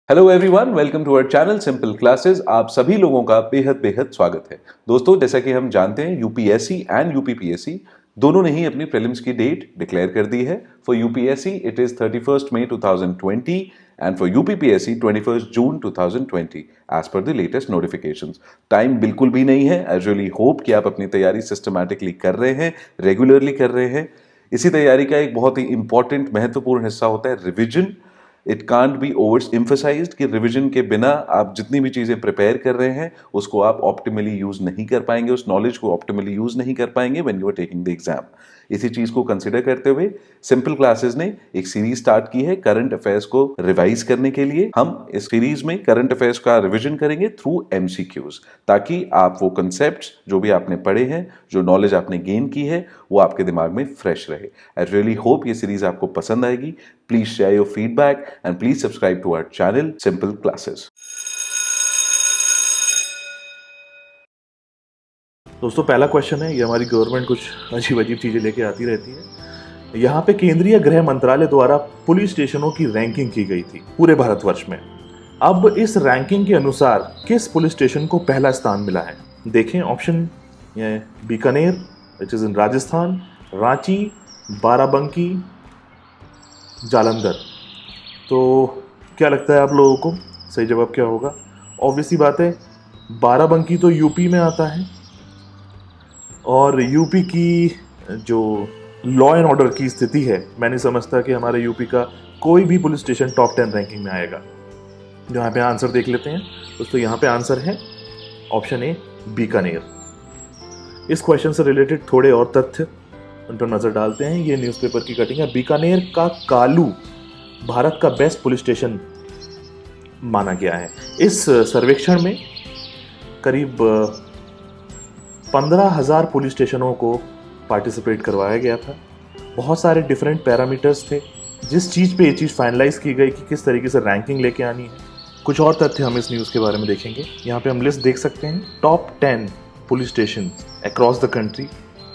Hello everyone, welcome to our channel simple classes. आप सभी लोगों का बेहद बेहद स्वागत है। दोस्तों, जैसा कि हम जानते हैं, यूपीएससी एंड यूपीपीएससी दोनों ने ही अपनी प्रीलिम्स की डेट डिक्लेयर कर दी है। For UPSC it is 31st May 2020 and for UPPSC 21st June 2020 as per the latest notifications. Time बिल्कुल भी नहीं है। आई रियली होप कि आप अपनी तैयारी सिस्टमैटिकली कर रहे हैं, रेगुलरली कर रहे हैं। इसी तैयारी का एक बहुत ही इंपॉर्टेंट महत्वपूर्ण हिस्सा होता है revision. It can't be overemphasised कि रिवीजन के बिना आप जितनी भी चीज़ें प्रिपेयर कर रहे हैं उसको आप ऑप्टिमली यूज नहीं कर पाएंगे, उस नॉलेज को ऑप्टिमली यूज नहीं कर पाएंगे when you are taking the exam. इसी चीज को कंसिडर करते हुए सिंपल क्लासेस ने एक सीरीज स्टार्ट की है करंट अफेयर्स को रिवाइज करने के लिए। हम इस सीरीज में करंट अफेयर्स का रिवीजन करेंगे थ्रू एमसीक्यूज, ताकि आप वो कंसेप्ट जो भी आपने पढ़े हैं, जो नॉलेज आपने गेन की है, वो आपके दिमाग में फ्रेश रहे। आई रियली होप ये सीरीज आपको पसंद आएगी। Please share your feedback and please subscribe to our channel simple classes. दोस्तों, पहला क्वेश्चन है, ये हमारी गवर्नमेंट कुछ अजीब अजीब चीज़ें लेके आती रहती है। यहाँ पे केंद्रीय गृह मंत्रालय द्वारा पुलिस स्टेशनों की रैंकिंग की गई थी पूरे भारतवर्ष में। अब इस रैंकिंग के अनुसार किस पुलिस स्टेशन को पहला स्थान मिला है? देखें ऑप्शन, ये Bikaner which is in Rajasthan, Ranchi, Barabanki, Jalandhar. तो क्या लगता है आप लोगों को सही जवाब क्या होगा? ऑब्वियसली बात है, बाराबंकी तो यूपी में आता है और यूपी की जो लॉ एंड ऑर्डर की स्थिति है, मैं नहीं समझता कि हमारे यूपी का कोई भी पुलिस स्टेशन टॉप 10 रैंकिंग में आएगा। यहाँ पे आंसर देख लेते हैं दोस्तों। यहाँ पे आंसर है ऑप्शन ए, बीकानेर। इस क्वेश्चन से रिलेटेड थोड़े और तथ्य उन पर नजर डालते हैं। ये न्यूज़पेपर की कटिंग है। बीकानेर का कालू भारत का बेस्ट पुलिस स्टेशन माना गया है। इस सर्वेक्षण में करीब 15,000 पुलिस स्टेशनों को पार्टिसिपेट करवाया गया था। बहुत सारे डिफरेंट पैरामीटर्स थे जिस चीज़ पे ये चीज़ फाइनलाइज की गई कि किस तरीके से रैंकिंग लेके आनी है। कुछ और तथ्य हम इस न्यूज़ के बारे में देखेंगे। यहाँ पे हम लिस्ट देख सकते हैं, top 10 police station across the country.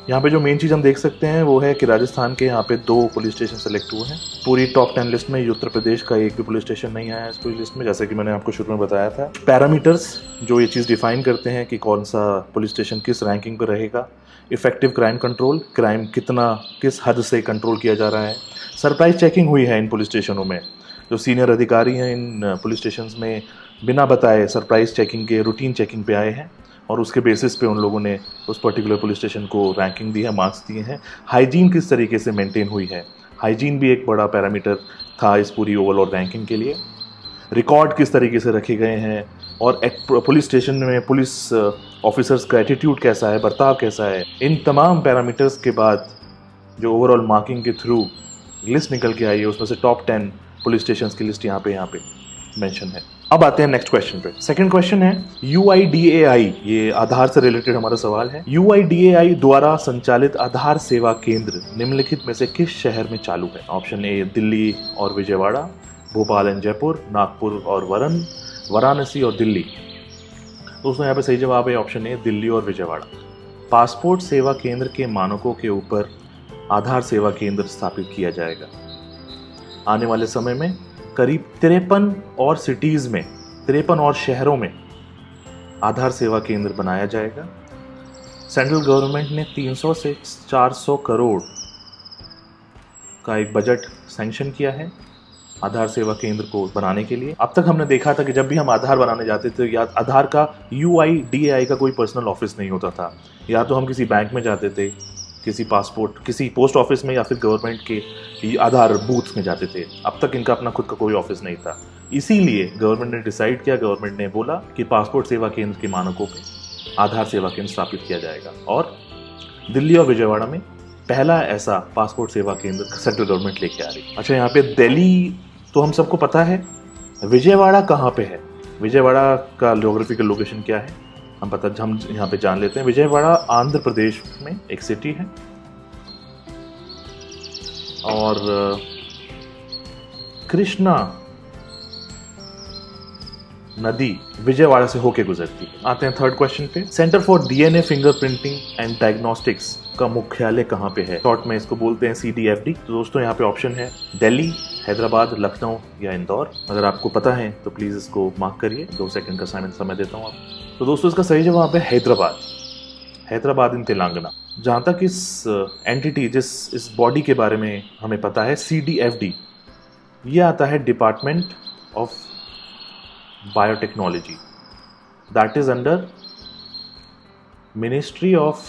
यहाँ पे जो मेन चीज़ हम देख सकते हैं वो है कि राजस्थान के यहाँ पे 2 पुलिस स्टेशन सेलेक्ट हुए हैं। पूरी टॉप 10 लिस्ट में उत्तर प्रदेश का एक भी पुलिस स्टेशन नहीं आया है इस पूरी लिस्ट में, जैसे कि मैंने आपको शुरू में बताया था। पैरामीटर्स जो ये चीज़ डिफाइन करते हैं कि कौन सा पुलिस स्टेशन किस रैंकिंग पर रहेगा। इफेक्टिव क्राइम कंट्रोल, क्राइम कितना किस हद से कंट्रोल किया जा रहा है। सरप्राइज चेकिंग हुई है इन पुलिस स्टेशनों में। जो सीनियर अधिकारी हैं इन पुलिस स्टेशन में बिना बताए सरप्राइज चेकिंग के रूटीन चेकिंग पे आए हैं और उसके बेसिस पे उन लोगों ने उस पर्टिकुलर पुलिस स्टेशन को रैंकिंग दी है, मार्क्स दिए हैं। हाइजीन किस तरीके से मेंटेन हुई है, हाइजीन भी एक बड़ा पैरामीटर था इस पूरी ओवरऑल रैंकिंग के लिए। रिकॉर्ड किस तरीके से रखे गए हैं और पुलिस स्टेशन में पुलिस ऑफिसर्स का एटीट्यूड कैसा है, बर्ताव कैसा है। इन तमाम पैरामीटर्स के बाद जो ओवरऑल मार्किंग के थ्रू लिस्ट निकल के आई है, उसमें से टॉप 10 पुलिस स्टेशन की लिस्ट यहाँ पे मेंशन है। अब आते हैं नेक्स्ट क्वेश्चन पे। सेकंड क्वेश्चन है UIDAI, ये आधार से रिलेटेड हमारा सवाल है। UIDAI द्वारा संचालित आधार सेवा केंद्र निम्नलिखित में से किस शहर में चालू है? ऑप्शन ए, दिल्ली और विजयवाड़ा, भोपाल एंड जयपुर, नागपुर और वाराणसी और दिल्ली। दोस्तों, यहाँ पे सही जवाब है ऑप्शन ए, दिल्ली और विजयवाड़ा। पासपोर्ट सेवा केंद्र के मानकों के ऊपर आधार सेवा केंद्र स्थापित किया जाएगा। आने वाले समय में करीब 53 और सिटीज में, 53 और शहरों में आधार सेवा केंद्र बनाया जाएगा। सेंट्रल गवर्नमेंट ने 300 से 400 करोड़ का एक बजट सैंक्शन किया है आधार सेवा केंद्र को बनाने के लिए। अब तक हमने देखा था कि जब भी हम आधार बनाने जाते थे, या आधार का UIDAI का कोई पर्सनल ऑफिस नहीं होता था, या तो हम किसी बैंक में जाते थे, किसी पोस्ट ऑफिस में, या फिर गवर्नमेंट के आधार बूथ में जाते थे। अब तक इनका अपना खुद का कोई ऑफिस नहीं था। इसीलिए गवर्नमेंट ने डिसाइड किया, गवर्नमेंट ने बोला कि पासपोर्ट सेवा केंद्र के मानकों पे आधार सेवा केंद्र स्थापित किया जाएगा। और दिल्ली और विजयवाड़ा में पहला ऐसा पासपोर्ट सेवा केंद्र सेंट्रल गवर्नमेंट लेके आ रही है। अच्छा, यहाँ पे दिल्ली तो हम सबको पता है, विजयवाड़ा कहाँ पे है, विजयवाड़ा का ज्योग्राफिकल लोकेशन क्या है हम यहाँ पे जान लेते हैं। विजयवाड़ा आंध्र प्रदेश में एक सिटी है और कृष्णा नदी विजयवाड़ा से होके गुजरती है। आते हैं थर्ड क्वेश्चन पे। Centre for DNA fingerprinting and diagnostics का मुख्यालय कहाँ पे है? शॉर्ट में इसको बोलते हैं CDFD। तो दोस्तों, यहाँ पे ऑप्शन है दिल्ली, हैदराबाद, लखनऊ या इंदौर? अगर आपको पता है तो प्लीज़ इसको मार्क करिए। 2 सेकंड का समय देता हूँ आपको। तो दोस्तों इसका सही जवाब है हैदराबाद। हैदराबाद इन तेलंगाना। जहाँ तक इस एंटिटी, इस बॉडी के बारे में हमें पता है, CDFD, ये आता है department of biotechnology, that is under ministry of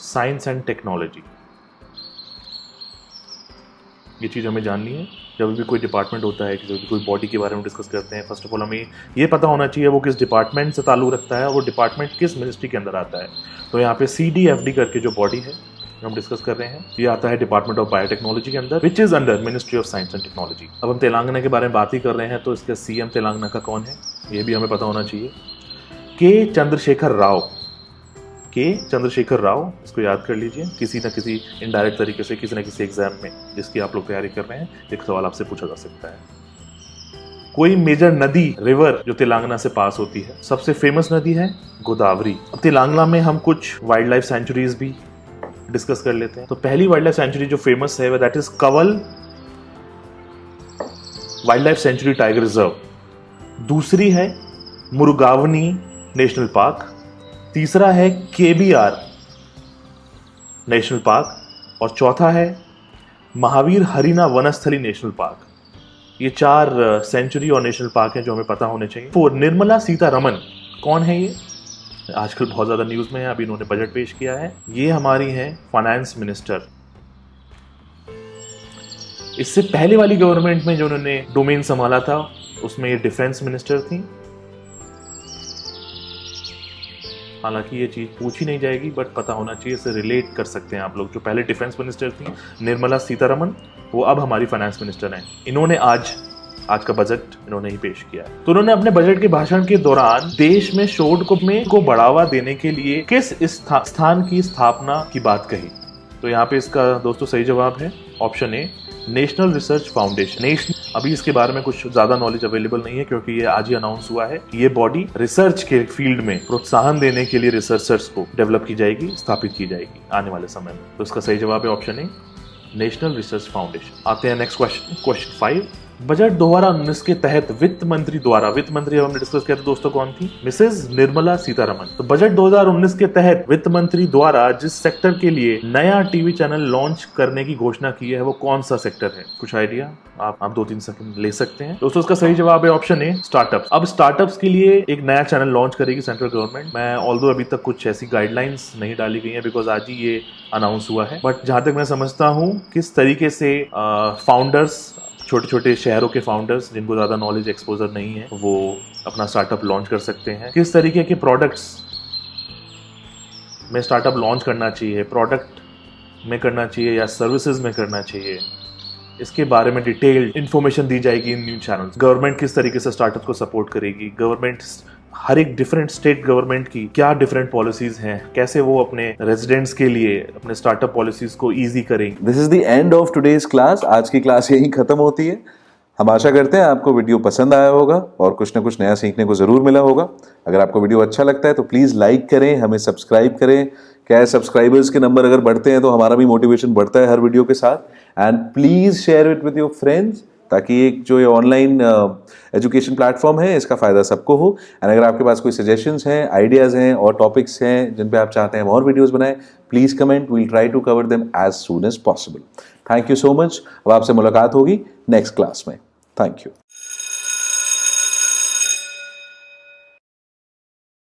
science and technology. ये चीज़ हमें जाननी है जब भी कोई डिपार्टमेंट होता है, जब भी कोई बॉडी के बारे में डिस्कस करते हैं। फर्स्ट ऑफ ऑल हमें ये पता होना चाहिए वो किस डिपार्टमेंट से ताल्लुक़ रखता है, वो डिपार्टमेंट किस मिनिस्ट्री के अंदर आता है। तो यहाँ पे CDFD करके जो बॉडी है जो हम डिस्कस कर रहे हैं, ये आता है डिपार्टमेंट ऑफ बायोटेक्नोलॉजी के अंदर, which is under ministry of science and technology. अब हम तेलंगाना के बारे में बात ही कर रहे हैं, तो इसका CM तेलंगाना का कौन है ये भी हमें पता होना चाहिए। के चंद्रशेखर राव, इसको याद कर लीजिए। किसी न किसी इनडायरेक्ट तरीके से, किसी न किसी एग्जाम में जिसकी आप लोग तैयारी कर रहे हैं, एक सवाल आपसे पूछा जा सकता है। कोई मेजर नदी, रिवर जो तेलंगाना से पास होती है, सबसे फेमस नदी है गोदावरी। अब तेलंगाना में हम कुछ वाइल्ड लाइफ सेंचुरीज भी डिस्कस कर लेते हैं। तो पहली वाइल्ड लाइफ सेंचुरी जो फेमस है that is Kawal wild life sanctuary tiger reserve. दूसरी है मुरुगावनी नेशनल पार्क। तीसरा है KBR नेशनल पार्क। और चौथा है महावीर हरिना वनस्थली नेशनल पार्क। ये 4 सेंचुरी और नेशनल पार्क हैं जो हमें पता होने चाहिए। 4 निर्मला सीतारमण, कौन है ये? आजकल बहुत ज़्यादा न्यूज़ में है, अभी इन्होंने बजट पेश किया है। ये हमारी हैं फाइनेंस मिनिस्टर। इससे पहले वाली गवर्नमेंट में जो उन्होंने डोमेन संभाला था उसमें ये डिफेंस मिनिस्टर थी। हालांकि ये चीज़ पूछी नहीं जाएगी बट पता होना चाहिए, इसे रिलेट कर सकते हैं आप लोग। जो पहले डिफेंस मिनिस्टर थी निर्मला सीतारमण, वो अब हमारी फाइनेंस मिनिस्टर हैं। इन्होंने आज का बजट इन्होंने ही पेश किया है। तो उन्होंने अपने बजट के भाषण के दौरान देश में शोध को बढ़ावा देने के लिए किस स्थान की स्थापना की बात कही? तो यहाँ पे इसका दोस्तों सही जवाब है option A, national research foundation. अभी इसके बारे में कुछ ज्यादा नॉलेज अवेलेबल नहीं है क्योंकि ये आज ही अनाउंस हुआ है। ये बॉडी रिसर्च के फील्ड में प्रोत्साहन देने के लिए रिसर्चर्स को डेवलप की जाएगी, स्थापित की जाएगी आने वाले समय में। तो इसका सही जवाब है option A, national research foundation. आते हैं नेक्स्ट क्वेश्चन 5। बजट 2019 के तहत वित्त मंत्री हमने डिस्कस किया था दोस्तों, कौन थी? मिसेज निर्मला सीतारमण। तो बजट 2019 के तहत वित्त मंत्री द्वारा जिस सेक्टर के लिए नया टीवी चैनल लॉन्च करने की घोषणा की है वो कौन सा सेक्टर है? कुछ आइडिया आप 2-3 सेकंड ले सकते हैं दोस्तों। इसका सही जवाब है ऑप्शन ए, स्टार्टअप। अब स्टार्टअप्स के लिए एक नया चैनल लॉन्च करेगी सेंट्रल गवर्नमेंट। मैं ऑल्दो अभी तक कुछ ऐसी गाइडलाइंस नहीं डाली गई है बिकॉज आज ही ये अनाउंस हुआ है, बट जहां तक मैं समझता हूँ किस तरीके से फाउंडर्स, छोटे छोटे शहरों के फाउंडर्स जिनको ज़्यादा नॉलेज एक्सपोजर नहीं है, वो अपना स्टार्टअप लॉन्च कर सकते हैं। किस तरीके के प्रोडक्ट्स में स्टार्टअप लॉन्च करना चाहिए, प्रोडक्ट में करना चाहिए या सर्विसेज में करना चाहिए, इसके बारे में डिटेल्ड इन्फॉर्मेशन दी जाएगी इन न्यूज़ चैनल्स। गवर्नमेंट किस तरीके से स्टार्टअप को सपोर्ट करेगी, गवर्नमेंट हर एक डिफरेंट स्टेट गवर्नमेंट की क्या डिफरेंट पॉलिसीज हैं, कैसे वो अपने रेजिडेंट्स के लिए अपने स्टार्टअप पॉलिसीज को इजी करेंगे। This is the end of today's class. आज की क्लास यहीं खत्म होती है। हम आशा करते हैं आपको वीडियो पसंद आया होगा और कुछ ना कुछ नया सीखने को जरूर मिला होगा। अगर आपको वीडियो अच्छा लगता है तो प्लीज लाइक करें, हमें सब्सक्राइब करें। क्या है, सब्सक्राइबर्स के नंबर अगर बढ़ते हैं तो हमारा भी मोटिवेशन बढ़ता है हर वीडियो के साथ। And please share it with your friends ताकि एक जो ये ऑनलाइन एजुकेशन प्लेटफॉर्म है इसका फ़ायदा सबको हो। एंड अगर आपके पास कोई सजेशंस हैं, आइडियाज़ हैं और टॉपिक्स हैं जिन पे आप चाहते हैं हम और वीडियोस बनाएं, please comment, we'll try to cover them as soon as possible. Thank you so much. अब आपसे मुलाकात होगी नेक्स्ट क्लास में। Thank you.